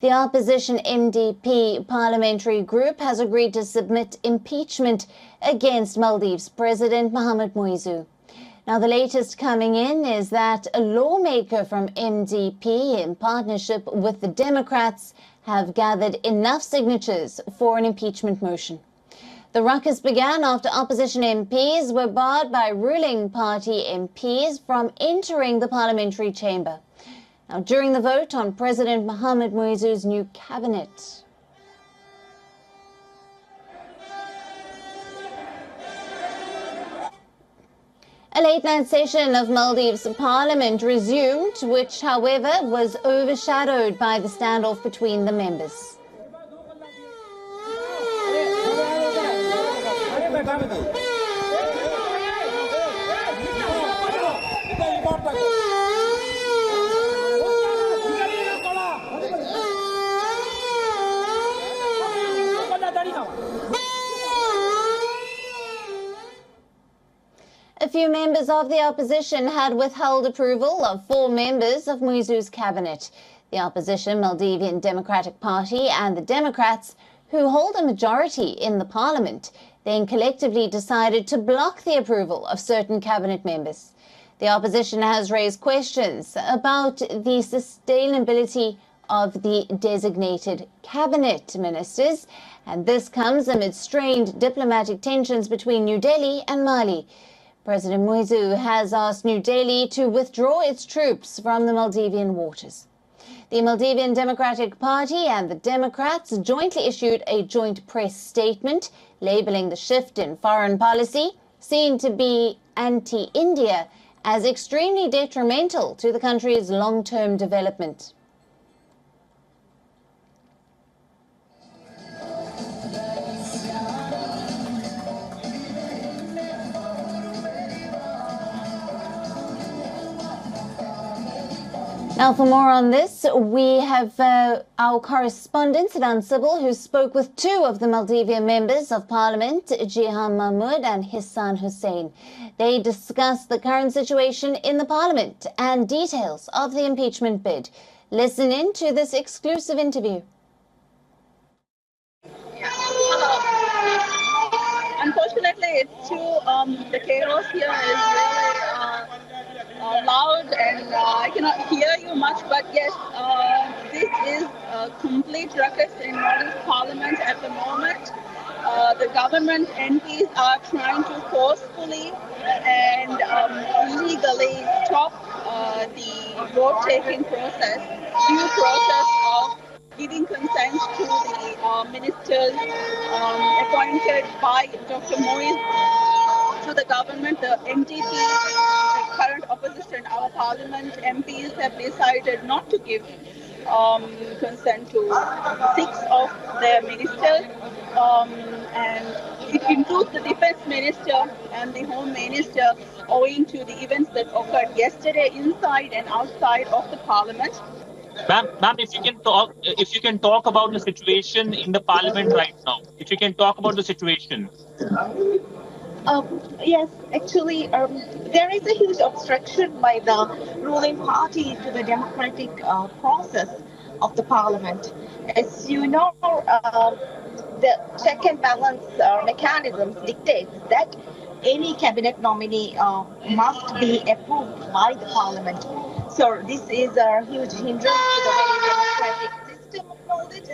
The opposition MDP parliamentary group has agreed to submit impeachment against Maldives President Muizzu. Now, the latest coming in is that a lawmaker from MDP, in partnership with the Democrats, have gathered enough signatures for an impeachment motion. The ruckus began after opposition MPs were barred by ruling party MPs from entering the parliamentary chamber. Now, during the vote on President Muizzu's new cabinet. A late-night session of Maldives Parliament resumed, which, however, was overshadowed by the standoff between the members. A few members of the opposition had withheld approval of 4 members of Muizzu's cabinet. The opposition, Maldivian Democratic Party, and the Democrats, who hold a majority in the parliament, then collectively decided to block the approval of certain cabinet members. The opposition has raised questions about the sustainability of the designated cabinet ministers, and this comes amid strained diplomatic tensions between New Delhi and Mali. President Muizzu has asked New Delhi to withdraw its troops from the Maldivian waters. The Maldivian Democratic Party and the Democrats jointly issued a joint press statement labeling the shift in foreign policy, seen to be anti-India, as extremely detrimental to the country's long-term development. Now, for more on this, we have our correspondent, Sivan Sybil, who spoke with 2 of the Maldivian members of Parliament, Jihan Mahmood and Hissan Hussain. They discussed the current situation in the Parliament and details of the impeachment bid. Listen in to this exclusive interview. Unfortunately, it's too, the chaos here is really loud, and I cannot hear you much, but yes, this is a complete ruckus in Maldives Parliament at the moment. The government MPs are trying to forcefully and illegally stop the vote-taking process, due process of giving consent to the ministers appointed by Dr. Muizzu to the government. The MDP, the current opposition, our parliament MPs have decided not to give consent to 6 of their ministers, and it includes the defense minister and the home minister, owing to the events that occurred yesterday inside and outside of the parliament. Ma'am, if you can talk about the situation in the parliament right now. If you can talk about the situation. Yes, actually, there is a huge obstruction by the ruling party to the democratic process of the parliament. As you know, the check and balance mechanisms dictates that any cabinet nominee must be approved by the parliament. So this is a huge hindrance to the very democratic system of Maldives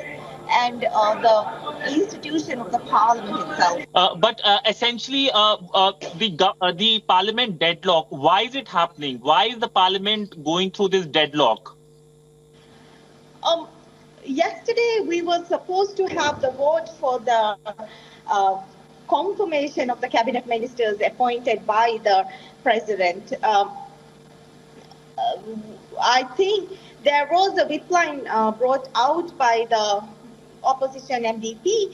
and the institution of the parliament itself. But essentially, the parliament deadlock, why is it happening? Why is the parliament going through this deadlock? Yesterday, we were supposed to have the vote for the confirmation of the cabinet ministers appointed by the president. I think there was a whip line brought out by the opposition MDP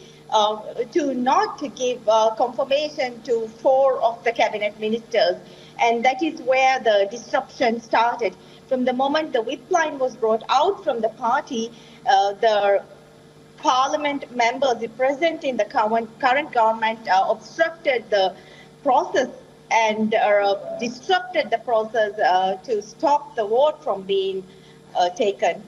to not give confirmation to 4 of the cabinet ministers, and that is where the disruption started. From the moment the whip line was brought out from the party, the parliament members present in the current government obstructed the process and disrupted the process to stop the vote from being taken.